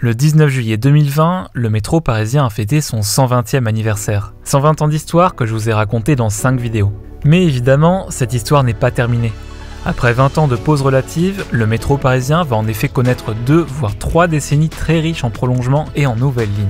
Le 19 juillet 2020, le métro parisien a fêté son 120e anniversaire. 120 ans d'histoire que je vous ai raconté dans 5 vidéos. Mais évidemment, cette histoire n'est pas terminée. Après 20 ans de pause relative, le métro parisien va en effet connaître 2 voire 3 décennies très riches en prolongements et en nouvelles lignes.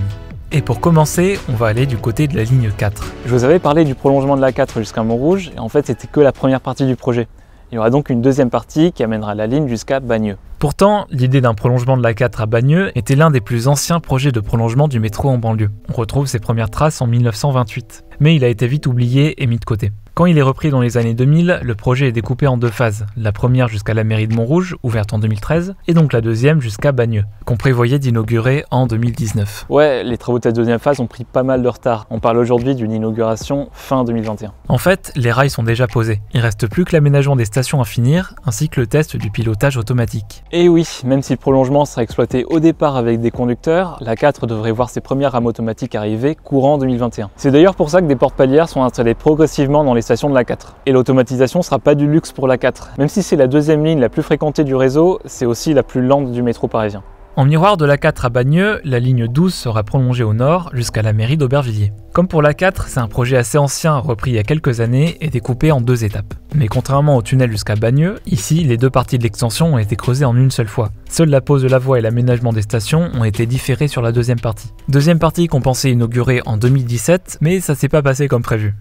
Et pour commencer, on va aller du côté de la ligne 4. Je vous avais parlé du prolongement de la 4 jusqu'à Montrouge, et en fait c'était que la première partie du projet. Il y aura donc une deuxième partie qui amènera la ligne jusqu'à Bagneux. Pourtant, l'idée d'un prolongement de la 4 à Bagneux était l'un des plus anciens projets de prolongement du métro en banlieue. On retrouve ses premières traces en 1928. Mais il a été vite oublié et mis de côté. Quand il est repris dans les années 2000, le projet est découpé en 2 phases. La première jusqu'à la mairie de Montrouge, ouverte en 2013, et donc la deuxième jusqu'à Bagneux, qu'on prévoyait d'inaugurer en 2019. Ouais, les travaux de cette deuxième phase ont pris pas mal de retard. On parle aujourd'hui d'une inauguration fin 2021. En fait, les rails sont déjà posés. Il reste plus que l'aménagement des stations à finir, ainsi que le test du pilotage automatique. Et oui, même si le prolongement sera exploité au départ avec des conducteurs, la 4 devrait voir ses premières rames automatiques arriver courant 2021. C'est d'ailleurs pour ça que des porte-palières sont installées progressivement dans les stations de la 4. Et l'automatisation sera pas du luxe pour la 4. Même si c'est la deuxième ligne la plus fréquentée du réseau, c'est aussi la plus lente du métro parisien. En miroir de la 4 à Bagneux, la ligne 12 sera prolongée au nord jusqu'à la mairie d'Aubervilliers. Comme pour la 4, c'est un projet assez ancien repris il y a quelques années et découpé en 2 étapes. Mais contrairement au tunnel jusqu'à Bagneux, ici les 2 parties de l'extension ont été creusées en une seule fois. Seule la pose de la voie et l'aménagement des stations ont été différés sur la deuxième partie. Deuxième partie qu'on pensait inaugurer en 2017, mais ça s'est pas passé comme prévu.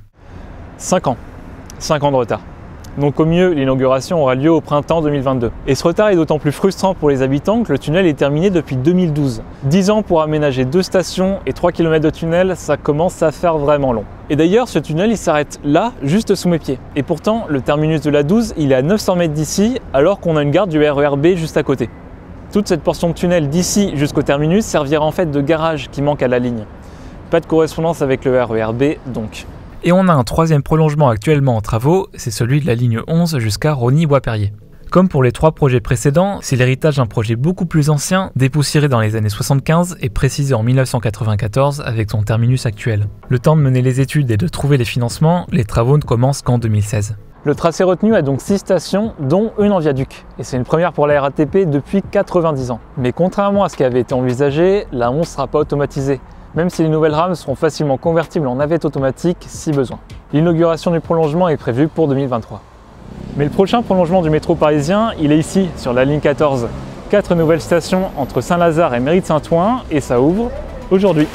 5 ans de retard. Donc au mieux, l'inauguration aura lieu au printemps 2022. Et ce retard est d'autant plus frustrant pour les habitants que le tunnel est terminé depuis 2012. 10 ans pour aménager 2 stations et 3 km de tunnel, ça commence à faire vraiment long. Et d'ailleurs, ce tunnel, il s'arrête là, juste sous mes pieds. Et pourtant, le terminus de la 12, il est à 900 mètres d'ici, alors qu'on a une gare du RER B juste à côté. Toute cette portion de tunnel d'ici jusqu'au terminus servira en fait de garage qui manque à la ligne. Pas de correspondance avec le RER B donc. Et on a un 3e prolongement actuellement en travaux, c'est celui de la ligne 11 jusqu'à Rosny-Bois-Perrier. Comme pour les 3 projets précédents, c'est l'héritage d'un projet beaucoup plus ancien, dépoussiéré dans les années 75 et précisé en 1994 avec son terminus actuel. Le temps de mener les études et de trouver les financements, les travaux ne commencent qu'en 2016. Le tracé retenu a donc 6 stations, dont une en viaduc. Et c'est une première pour la RATP depuis 90 ans. Mais contrairement à ce qui avait été envisagé, la 11 ne sera pas automatisée, même si les nouvelles rames seront facilement convertibles en navette automatique si besoin. L'inauguration du prolongement est prévue pour 2023. Mais le prochain prolongement du métro parisien, il est ici, sur la ligne 14. 4 nouvelles stations entre Saint-Lazare et Mairie de Saint-Ouen, et ça ouvre aujourd'hui.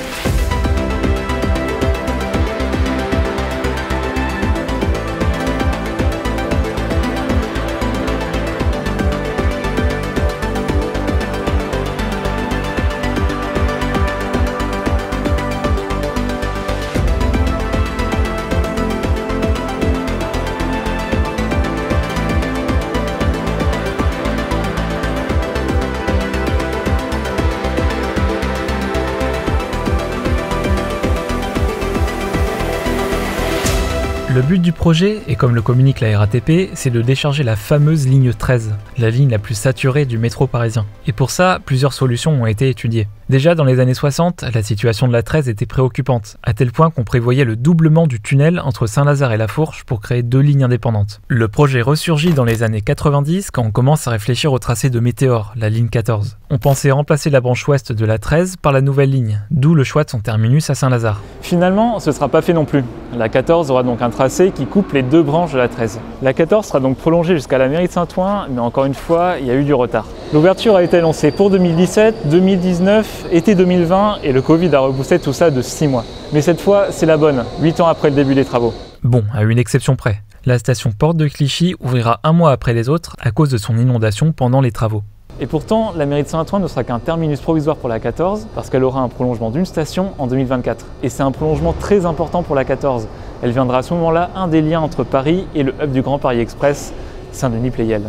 Le but du projet, et comme le communique la RATP, c'est de décharger la fameuse ligne 13, la ligne la plus saturée du métro parisien. Et pour ça, plusieurs solutions ont été étudiées. Déjà dans les années 60, la situation de la 13 était préoccupante, à tel point qu'on prévoyait le doublement du tunnel entre Saint-Lazare et La Fourche pour créer 2 lignes indépendantes. Le projet ressurgit dans les années 90 quand on commence à réfléchir au tracé de Météor, la ligne 14. On pensait remplacer la branche ouest de la 13 par la nouvelle ligne, d'où le choix de son terminus à Saint-Lazare. Finalement, ce ne sera pas fait non plus. La 14 aura donc un tracé qui coupe les 2 branches de la 13. La 14 sera donc prolongée jusqu'à la mairie de Saint-Ouen, mais encore une fois, il y a eu du retard. L'ouverture a été annoncée pour 2017, 2019, été 2020 et le Covid a repoussé tout ça de 6 mois. Mais cette fois, c'est la bonne, 8 ans après le début des travaux. Bon, à une exception près. La station Porte de Clichy ouvrira 1 mois après les autres à cause de son inondation pendant les travaux. Et pourtant, la mairie de Saint-Ouen ne sera qu'un terminus provisoire pour la 14 parce qu'elle aura un prolongement d'une station en 2024. Et c'est un prolongement très important pour la 14. Elle viendra à ce moment-là un des liens entre Paris et le hub du Grand Paris Express, Saint-Denis-Pleyel.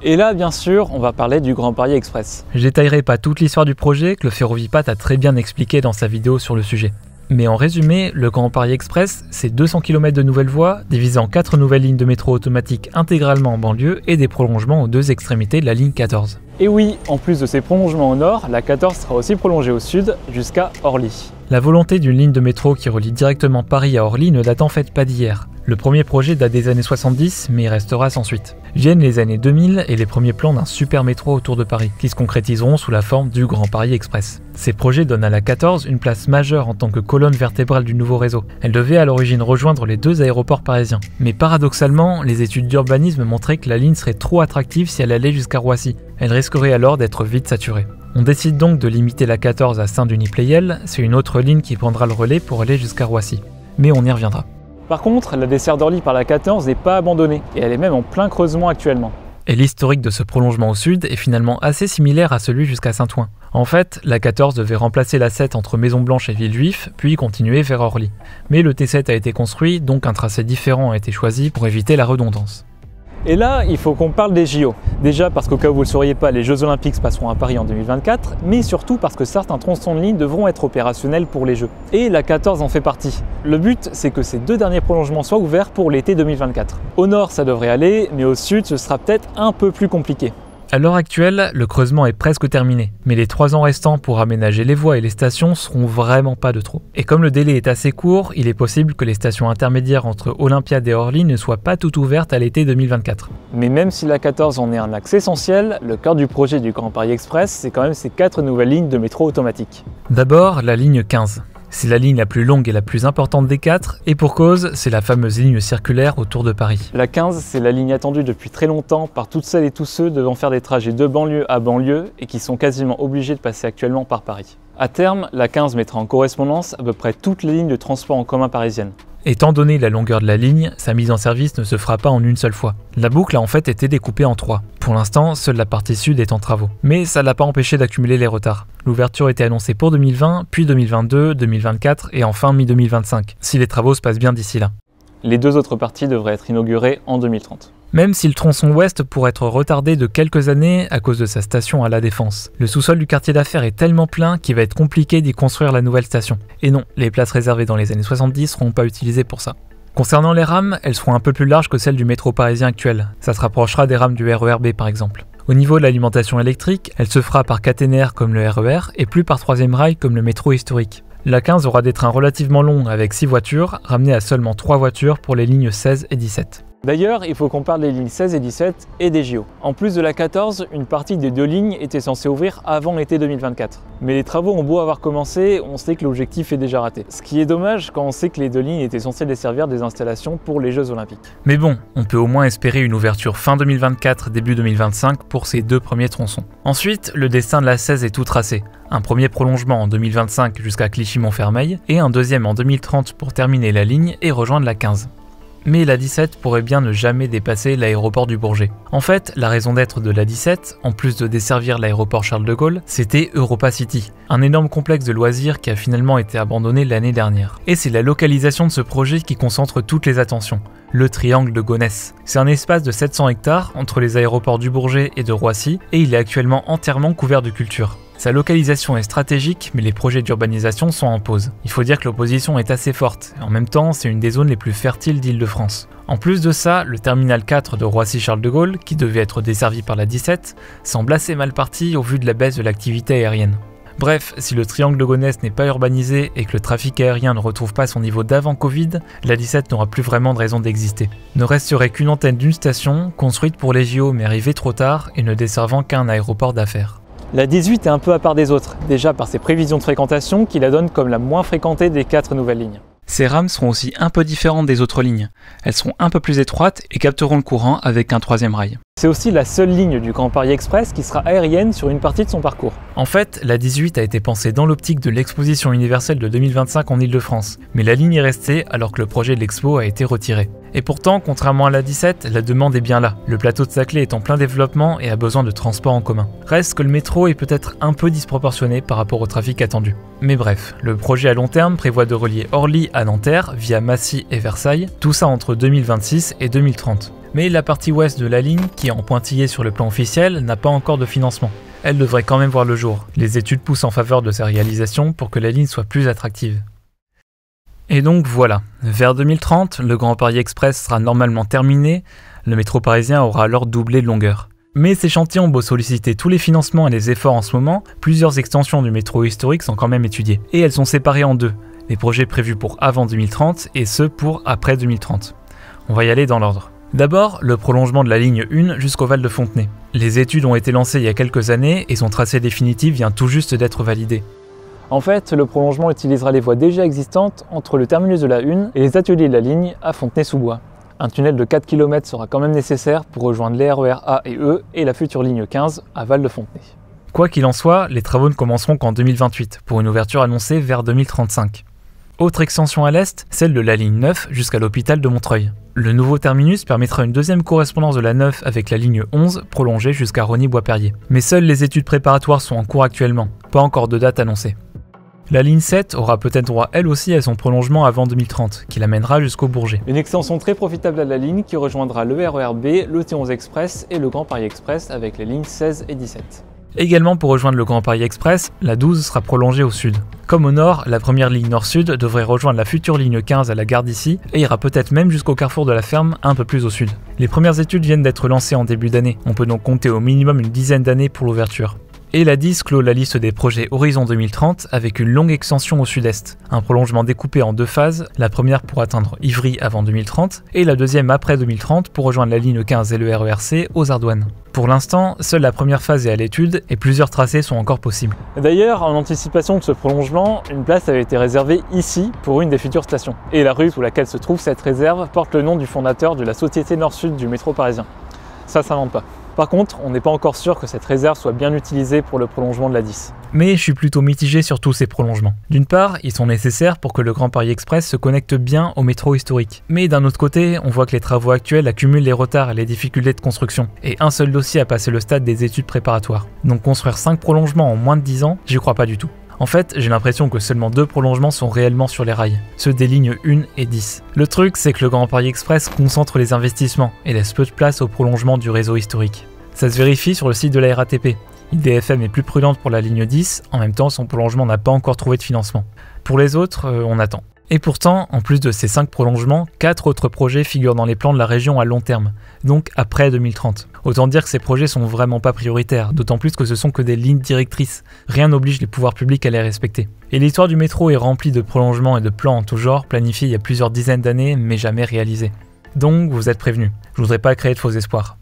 Et là, bien sûr, on va parler du Grand Paris Express. Je détaillerai pas toute l'histoire du projet que le Ferrovipat a très bien expliqué dans sa vidéo sur le sujet. Mais en résumé, le Grand Paris Express, c'est 200 km de nouvelles voies, divisées en 4 nouvelles lignes de métro automatique intégralement en banlieue et des prolongements aux 2 extrémités de la ligne 14. Et oui, en plus de ses prolongements au nord, la 14 sera aussi prolongée au sud jusqu'à Orly. La volonté d'une ligne de métro qui relie directement Paris à Orly ne date en fait pas d'hier. Le premier projet date des années 70, mais il restera sans suite. Viennent les années 2000 et les premiers plans d'un super métro autour de Paris, qui se concrétiseront sous la forme du Grand Paris Express. Ces projets donnent à la 14 une place majeure en tant que colonne vertébrale du nouveau réseau. Elle devait à l'origine rejoindre les deux aéroports parisiens. Mais paradoxalement, les études d'urbanisme montraient que la ligne serait trop attractive si elle allait jusqu'à Roissy. Elle risquerait alors d'être vite saturée. On décide donc de limiter la 14 à Saint-Denis-Pleyel, c'est une autre ligne qui prendra le relais pour aller jusqu'à Roissy. Mais on y reviendra. Par contre, la desserte d'Orly par la 14 n'est pas abandonnée, et elle est même en plein creusement actuellement. Et l'historique de ce prolongement au sud est finalement assez similaire à celui jusqu'à Saint-Ouen. En fait, la 14 devait remplacer la 7 entre Maison-Blanche et Villejuif, puis continuer vers Orly. Mais le T7 a été construit, donc un tracé différent a été choisi pour éviter la redondance. Et là, il faut qu'on parle des JO. Déjà parce qu'au cas où vous ne le sauriez pas, les Jeux Olympiques se passeront à Paris en 2024, mais surtout parce que certains tronçons de ligne devront être opérationnels pour les Jeux. Et la 14 en fait partie. Le but, c'est que ces deux derniers prolongements soient ouverts pour l'été 2024. Au nord, ça devrait aller, mais au sud, ce sera peut-être un peu plus compliqué. À l'heure actuelle, le creusement est presque terminé, mais les 3 ans restants pour aménager les voies et les stations seront vraiment pas de trop. Et comme le délai est assez court, il est possible que les stations intermédiaires entre Olympiade et Orly ne soient pas toutes ouvertes à l'été 2024. Mais même si la 14 en est un axe essentiel, le cœur du projet du Grand Paris Express, c'est quand même ces 4 nouvelles lignes de métro automatique. D'abord, la ligne 15. C'est la ligne la plus longue et la plus importante des 4, et pour cause, c'est la fameuse ligne circulaire autour de Paris. La 15, c'est la ligne attendue depuis très longtemps par toutes celles et tous ceux devant faire des trajets de banlieue à banlieue et qui sont quasiment obligés de passer actuellement par Paris. À terme, la 15 mettra en correspondance à peu près toutes les lignes de transport en commun parisiennes. Étant donné la longueur de la ligne, sa mise en service ne se fera pas en une seule fois. La boucle a en fait été découpée en 3. Pour l'instant, seule la partie sud est en travaux. Mais ça l'a pas empêché d'accumuler les retards. L'ouverture était annoncée pour 2020, puis 2022, 2024 et enfin mi-2025, si les travaux se passent bien d'ici là. Les 2 autres parties devraient être inaugurées en 2030. Même si le tronçon ouest pourrait être retardé de quelques années à cause de sa station à La Défense. Le sous-sol du quartier d'affaires est tellement plein qu'il va être compliqué d'y construire la nouvelle station. Et non, les places réservées dans les années 70 seront pas utilisées pour ça. Concernant les rames, elles seront un peu plus larges que celles du métro parisien actuel. Ça se rapprochera des rames du RER B par exemple. Au niveau de l'alimentation électrique, elle se fera par caténaire comme le RER et plus par 3e rail comme le métro historique. La 15 aura des trains relativement longs avec 6 voitures, ramenés à seulement 3 voitures pour les lignes 16 et 17. D'ailleurs, il faut qu'on parle des lignes 16 et 17 et des JO. En plus de la 14, une partie des 2 lignes était censée ouvrir avant l'été 2024. Mais les travaux ont beau avoir commencé, on sait que l'objectif est déjà raté. Ce qui est dommage quand on sait que les 2 lignes étaient censées desservir des installations pour les Jeux Olympiques. Mais bon, on peut au moins espérer une ouverture fin 2024, début 2025 pour ces 2 premiers tronçons. Ensuite, le destin de la 16 est tout tracé. Un premier prolongement en 2025 jusqu'à Clichy-Montfermeil et un deuxième en 2030 pour terminer la ligne et rejoindre la 15. Mais la 17 pourrait bien ne jamais dépasser l'aéroport du Bourget. En fait, la raison d'être de la 17, en plus de desservir l'aéroport Charles de Gaulle, c'était Europa City, un énorme complexe de loisirs qui a finalement été abandonné l'année dernière. Et c'est la localisation de ce projet qui concentre toutes les attentions, le triangle de Gonesse. C'est un espace de 700 hectares entre les aéroports du Bourget et de Roissy, et il est actuellement entièrement couvert de culture. Sa localisation est stratégique, mais les projets d'urbanisation sont en pause. Il faut dire que l'opposition est assez forte, et en même temps, c'est une des zones les plus fertiles d'Île-de-France. En plus de ça, le terminal 4 de Roissy-Charles de Gaulle, qui devait être desservi par la 17, semble assez mal parti au vu de la baisse de l'activité aérienne. Bref, si le triangle de Gonesse n'est pas urbanisé et que le trafic aérien ne retrouve pas son niveau d'avant Covid, la 17 n'aura plus vraiment de raison d'exister. Ne resterait qu'une antenne d'une station, construite pour les JO mais arrivée trop tard et ne desservant qu'un aéroport d'affaires. La 18 est un peu à part des autres, déjà par ses prévisions de fréquentation qui la donnent comme la moins fréquentée des 4 nouvelles lignes. Ces rames seront aussi un peu différentes des autres lignes. Elles seront un peu plus étroites et capteront le courant avec un 3e rail. C'est aussi la seule ligne du Grand Paris Express qui sera aérienne sur une partie de son parcours. En fait, la 18 a été pensée dans l'optique de l'exposition universelle de 2025 en Île-de-France, mais la ligne est restée alors que le projet de l'expo a été retiré. Et pourtant, contrairement à la 17, la demande est bien là. Le plateau de Saclay est en plein développement et a besoin de transports en commun. Reste que le métro est peut-être un peu disproportionné par rapport au trafic attendu. Mais bref, le projet à long terme prévoit de relier Orly à Nanterre via Massy et Versailles, tout ça entre 2026 et 2030. Mais la partie ouest de la ligne, qui est en pointillé sur le plan officiel, n'a pas encore de financement. Elle devrait quand même voir le jour. Les études poussent en faveur de sa réalisation pour que la ligne soit plus attractive. Et donc voilà, vers 2030, le Grand Paris Express sera normalement terminé, le métro parisien aura alors doublé de longueur. Mais ces chantiers ont beau solliciter tous les financements et les efforts en ce moment, plusieurs extensions du métro historique sont quand même étudiées. Et elles sont séparées en deux, les projets prévus pour avant 2030 et ceux pour après 2030. On va y aller dans l'ordre. D'abord, le prolongement de la ligne 1 jusqu'au Val de Fontenay. Les études ont été lancées il y a quelques années et son tracé définitif vient tout juste d'être validé. En fait, le prolongement utilisera les voies déjà existantes entre le terminus de la 1 et les ateliers de la ligne à Fontenay-sous-Bois. Un tunnel de 4 km sera quand même nécessaire pour rejoindre les RER A et E et la future ligne 15 à Val de Fontenay. Quoi qu'il en soit, les travaux ne commenceront qu'en 2028 pour une ouverture annoncée vers 2035. Autre extension à l'est, celle de la ligne 9 jusqu'à l'hôpital de Montreuil. Le nouveau terminus permettra une deuxième correspondance de la 9 avec la ligne 11 prolongée jusqu'à Rosny-Bois-Perrier. Mais seules les études préparatoires sont en cours actuellement, pas encore de date annoncée. La ligne 7 aura peut-être droit elle aussi à son prolongement avant 2030, qui l'amènera jusqu'au Bourget. Une extension très profitable à la ligne qui rejoindra le RER B, le T11 Express et le Grand Paris Express avec les lignes 16 et 17. Également pour rejoindre le Grand Paris Express, la 12 sera prolongée au sud. Comme au nord, la première ligne nord-sud devrait rejoindre la future ligne 15 à la gare d'Issy et ira peut-être même jusqu'au carrefour de la Ferme un peu plus au sud. Les premières études viennent d'être lancées en début d'année, on peut donc compter au minimum une dizaine d'années pour l'ouverture. Et la 10 clôt la liste des projets Horizon 2030 avec une longue extension au sud-est, un prolongement découpé en deux phases, la première pour atteindre Ivry avant 2030 et la deuxième après 2030 pour rejoindre la ligne 15 et le RERC aux Ardoines. Pour l'instant, seule la première phase est à l'étude et plusieurs tracés sont encore possibles. D'ailleurs, en anticipation de ce prolongement, une place avait été réservée ici pour une des futures stations. Et la rue sous laquelle se trouve cette réserve porte le nom du fondateur de la Société Nord-Sud du métro parisien. Ça s'invente pas. Par contre, on n'est pas encore sûr que cette réserve soit bien utilisée pour le prolongement de la 10. Mais je suis plutôt mitigé sur tous ces prolongements. D'une part, ils sont nécessaires pour que le Grand Paris Express se connecte bien au métro historique. Mais d'un autre côté, on voit que les travaux actuels accumulent les retards et les difficultés de construction, et un seul dossier a passé le stade des études préparatoires. Donc construire 5 prolongements en moins de 10 ans, j'y crois pas du tout. En fait, j'ai l'impression que seulement 2 prolongements sont réellement sur les rails, ceux des lignes 1 et 10. Le truc, c'est que le Grand Paris Express concentre les investissements et laisse peu de place au prolongement du réseau historique. Ça se vérifie sur le site de la RATP. IDFM est plus prudente pour la ligne 10, en même temps son prolongement n'a pas encore trouvé de financement. Pour les autres, on attend. Et pourtant, en plus de ces 5 prolongements, 4 autres projets figurent dans les plans de la région à long terme, donc après 2030. Autant dire que ces projets sont vraiment pas prioritaires, d'autant plus que ce sont que des lignes directrices. Rien n'oblige les pouvoirs publics à les respecter. Et l'histoire du métro est remplie de prolongements et de plans en tout genre, planifiés il y a plusieurs dizaines d'années, mais jamais réalisés. Donc vous êtes prévenus, je voudrais pas créer de faux espoirs.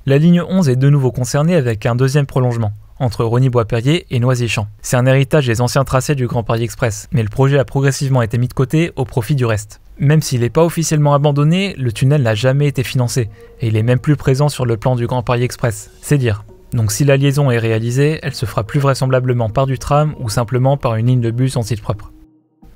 La ligne 11 est de nouveau concernée avec un deuxième prolongement, entre Rosny-Bois-Perrier et Noisy-Champs. C'est un héritage des anciens tracés du Grand Paris Express, mais le projet a progressivement été mis de côté au profit du reste. Même s'il n'est pas officiellement abandonné, le tunnel n'a jamais été financé, et il est même plus présent sur le plan du Grand Paris Express, c'est dire. Donc si la liaison est réalisée, elle se fera plus vraisemblablement par du tram ou simplement par une ligne de bus en site propre.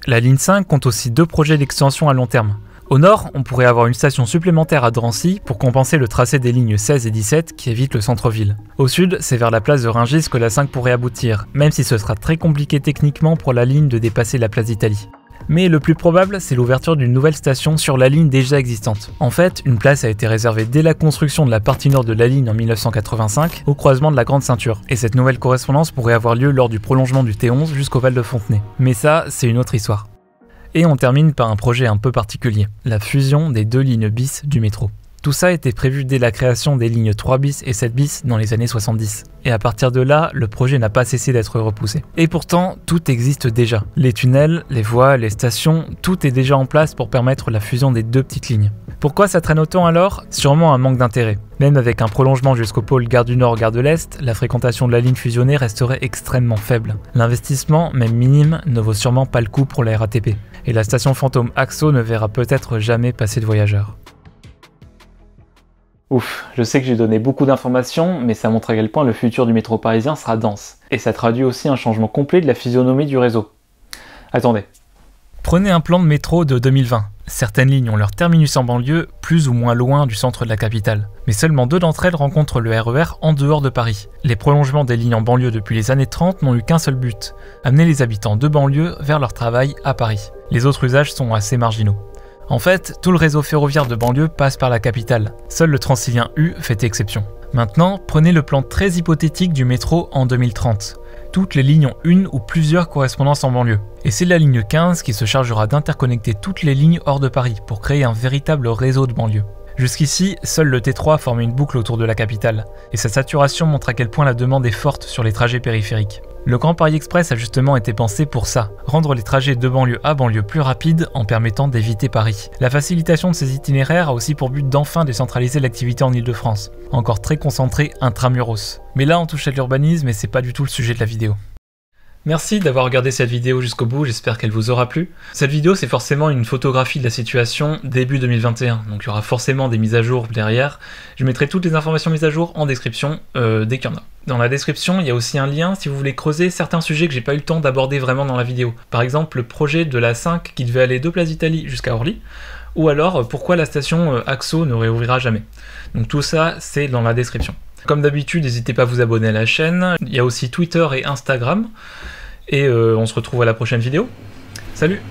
La ligne 5 compte aussi 2 projets d'extension à long terme. Au nord, on pourrait avoir une station supplémentaire à Drancy pour compenser le tracé des lignes 16 et 17 qui évite le centre-ville. Au sud, c'est vers la place de Rungis que la 5 pourrait aboutir, même si ce sera très compliqué techniquement pour la ligne de dépasser la place d'Italie. Mais le plus probable, c'est l'ouverture d'une nouvelle station sur la ligne déjà existante. En fait, une place a été réservée dès la construction de la partie nord de la ligne en 1985, au croisement de la Grande Ceinture. Et cette nouvelle correspondance pourrait avoir lieu lors du prolongement du T11 jusqu'au Val de Fontenay. Mais ça, c'est une autre histoire. Et on termine par un projet un peu particulier, la fusion des 2 lignes bis du métro. Tout ça était prévu dès la création des lignes 3 bis et 7 bis dans les années 70. Et à partir de là, le projet n'a pas cessé d'être repoussé. Et pourtant, tout existe déjà. Les tunnels, les voies, les stations, tout est déjà en place pour permettre la fusion des 2 petites lignes. Pourquoi ça traîne autant alors? Sûrement un manque d'intérêt. Même avec un prolongement jusqu'au pôle Gare du Nord, Gare de l'Est, la fréquentation de la ligne fusionnée resterait extrêmement faible. L'investissement, même minime, ne vaut sûrement pas le coup pour la RATP. Et la station fantôme Axo ne verra peut-être jamais passer de voyageurs. Ouf, je sais que j'ai donné beaucoup d'informations, mais ça montre à quel point le futur du métro parisien sera dense. Et ça traduit aussi un changement complet de la physionomie du réseau. Attendez. Prenez un plan de métro de 2020. Certaines lignes ont leur terminus en banlieue, plus ou moins loin du centre de la capitale. Mais seulement 2 d'entre elles rencontrent le RER en dehors de Paris. Les prolongements des lignes en banlieue depuis les années 30 n'ont eu qu'un seul but, amener les habitants de banlieue vers leur travail à Paris. Les autres usages sont assez marginaux. En fait, tout le réseau ferroviaire de banlieue passe par la capitale. Seul le Transilien U fait exception. Maintenant, prenez le plan très hypothétique du métro en 2030. Toutes les lignes ont une ou plusieurs correspondances en banlieue. Et c'est la ligne 15 qui se chargera d'interconnecter toutes les lignes hors de Paris pour créer un véritable réseau de banlieue. Jusqu'ici, seul le T3 formait une boucle autour de la capitale, et sa saturation montre à quel point la demande est forte sur les trajets périphériques. Le Grand Paris Express a justement été pensé pour ça, rendre les trajets de banlieue à banlieue plus rapides en permettant d'éviter Paris. La facilitation de ces itinéraires a aussi pour but d'enfin décentraliser l'activité en Ile-de-France, encore très concentrée intramuros. Mais là on touche à l'urbanisme et c'est pas du tout le sujet de la vidéo. Merci d'avoir regardé cette vidéo jusqu'au bout, j'espère qu'elle vous aura plu. Cette vidéo c'est forcément une photographie de la situation début 2021, donc il y aura forcément des mises à jour derrière. Je mettrai toutes les informations mises à jour en description dès qu'il y en a. Dans la description, il y a aussi un lien si vous voulez creuser certains sujets que j'ai pas eu le temps d'aborder vraiment dans la vidéo. Par exemple, le projet de la 5 qui devait aller de Place d'Italie jusqu'à Orly, ou alors pourquoi la station Axo ne réouvrira jamais. Donc tout ça, c'est dans la description. Comme d'habitude, n'hésitez pas à vous abonner à la chaîne, il y a aussi Twitter et Instagram, et on se retrouve à la prochaine vidéo. Salut!